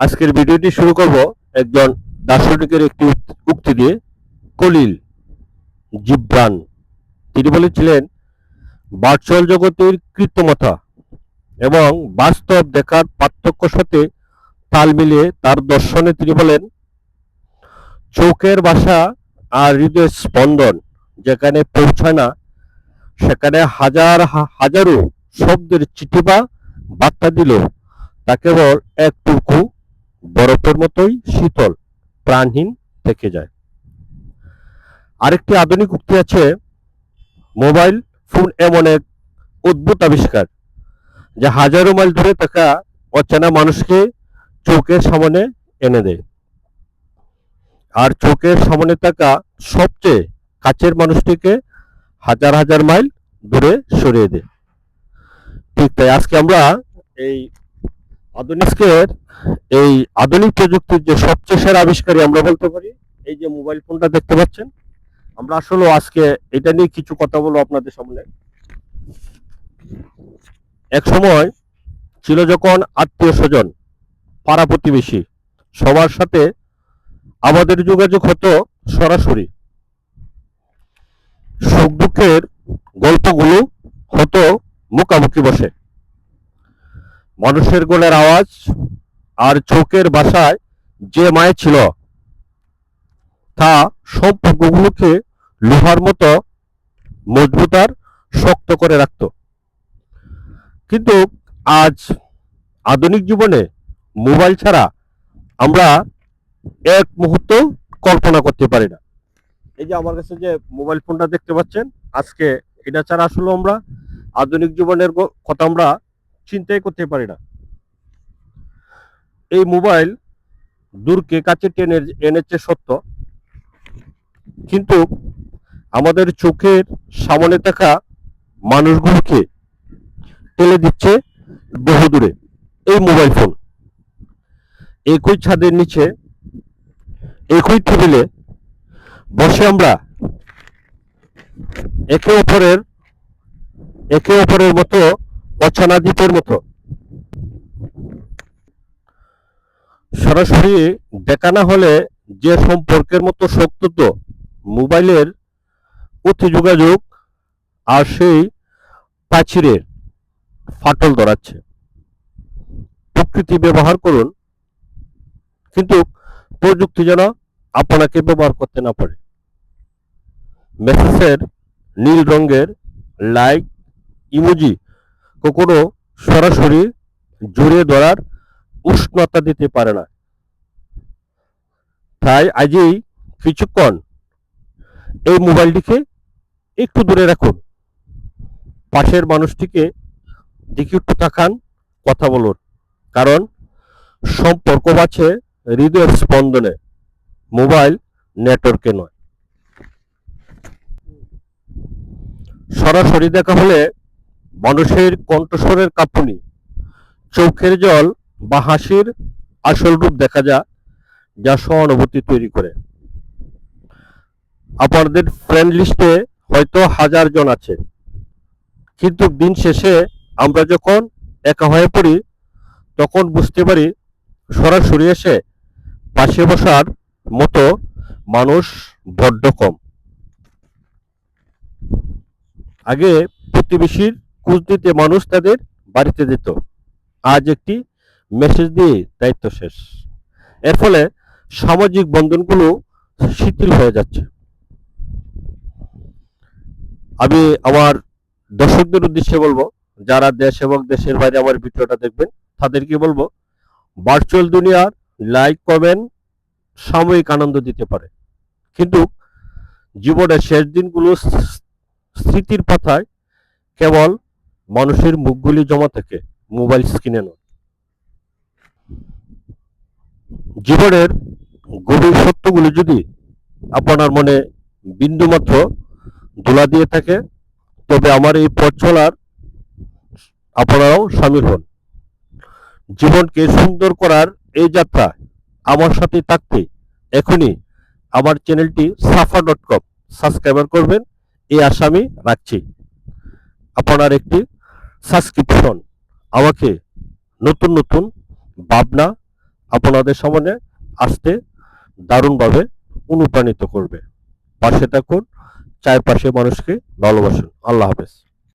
আজকের ভিডিওটি শুরু করব একজন দার্শনিকের একটি উক্তি দিয়ে। খলিল জিব্রান তিনি বলেছিলেন, ভার্চুয়াল জগতের কৃত্রিমতা এবং বাস্তব দেখার পার্থক্যর সাথে তাল মিলিয়ে তার দর্শনে তিনি বলেন, চোখের ভাষা আর হৃদয়ের স্পন্দন যেখানে পৌঁছায় না, সেখানে হাজারো শব্দের চিঠি বা বার্তা দিল তা কেবল একটুকু বরফের মতোই শীতল, প্রাণহীন থেকে যায়। আরেকটি আধুনিক উক্তি আছে, মোবাইল ফোন এমন এক অদ্ভুত আবিষ্কার যা হাজারো মাইল দূরে থাকা অচেনা মানুষকে চোখের সামনে এনে দেয়, আর চোখের সামনে থাকা সবচেয়ে কাছের মানুষটিকে হাজার হাজার মাইল দূরে সরিয়ে দেয়। ঠিক তাই আজকে আমরা এই আধুনিকের এই আধুনিক প্রযুক্তির যে সবচেয়ে সেরা আবিষ্কারী আমরা বলতে পারি, এই যে মোবাইল ফোনটা দেখতে পাচ্ছেন, আমরা আসলে আজকে এটা নিয়ে কিছু কথা বলবো আপনাদের সামনে। এক সময় ছিল যখন আত্মীয় স্বজন, পাড়া প্রতিবেশী সবার সাথে আমাদের যোগাযোগ হতো সরাসরি, সুখ দুঃখের গল্পগুলো হতো মুখামুখি বসে, মানুষের গলার আওয়াজ আর চোখের ভাষায় যে মায়া ছিল তা সম্পর্কগুলোকে লোহার মতো মজবুত আর শক্ত করে রাখত। কিন্তু আজ আধুনিক জীবনে মোবাইল ছাড়া আমরা এক মুহূর্ত কল্পনা করতে পারি না। এই যে আমার কাছে যে মোবাইল ফোনটা দেখতে পাচ্ছেন, আজকে এটা ছাড়া আসলে আমরা আধুনিক জীবনের কথা আমরা চিন্তাই করতে পারি না। এই মোবাইল দূরকে কাছে টেনে এনেছে সত্য, কিন্তু আমাদের চোখের সামনে থাকা মানুষগুলোকে ঠেলে দিচ্ছে বহু দূরে। এই মোবাইল ফোন একই ছাদের নিচে, একই টেবিলে বসে আমরা একে অপরের মতো অচেনা দ্বীপের মতো সরাসরি দেখা না হলে যে সম্পর্কের মতো শক্ত তো মোবাইলের অতি যোগাযোগ আর সেই প্রাচীরের ফাটল ধরাচ্ছে। প্রকৃতি ব্যবহার করুন, কিন্তু প্রযুক্তি যেন আপনাকে ব্যবহার করতে না পারে। মেসেজের নীল রঙের লাইক ইমোজি কখনো সরাসরি জড়িয়ে ধরার উষ্ণতা দিতে পারে না। তাই আজই কিছুক্ষণ এই মোবাইলটিকে একটু দূরে রাখুন, পাশের মানুষটিকে দিকে একটু তাকান, কথা বলুন, কারণ সম্পর্ক বাঁচে হৃদয়ের স্পন্দনে, মোবাইল নেটওয়ার্কে নয়। সরাসরি দেখা হলে মানুষের কণ্ঠস্বরের কাঁপুনি, চোখের জল বা হাসির আসল রূপ দেখা যায়, যা সহানুভূতি তৈরি করে। আপনাদের ফ্রেন্ড লিস্টে হয়তো 1000 জন আছে, কিন্তু দিন শেষে আমরা যখন একা হয়ে পড়ি তখন বুঝতে পারি সরাসরি এসে পাশে বসার মতো মানুষ বড্ড কম। আগে প্রতিবেশীর খোঁজ দিতে মানুষ তাদের বাড়িতে যেত, আজ একটি মেসেজ দিয়ে দায়িত্ব শেষ। এর ফলে সামাজিক বন্ধনগুলো শিথিল হয়ে যাচ্ছে। আমি আমার দর্শকদের উদ্দেশ্যে বলবো, যারা দেশ এবং দেশের বাইরে আমার ভিডিওটা দেখবেন তাদেরকে বলবো, ভার্চুয়াল দুনিয়ার লাইক কমেন্ট সাময়িক আনন্দ দিতে পারে, কিন্তু জীবনের শেষ দিনগুলো স্মৃতির পাতায় কেবল মানুষের মুখগুলি জমা থাকে, মোবাইল স্ক্রিনে নয়। জীবনের গভীর সত্যগুলি যদি আপনার মনে বিন্দুমাত্র ধুলা দিয়ে থাকে, তবে আমার এই পথ চলার আপনারাও সামিল হন। জীবনকে সুন্দর করার এই যাত্রা আমার সাথে থাকতে এখনই আমার চ্যানেলটি safa.com সাবস্ক্রাইব করবেন, এই আশা আমি রাখছি। আপনার একটি সাবস্ক্রিপশন আমাকে নতুন নতুন ভাবনা আপনাদের সামনে আসতে দারুণভাবে অনুপ্রাণিত করবে। পাশে থাকুন, চারপাশে মানুষকে ভালোবাসুন। আল্লাহ হাফেজ।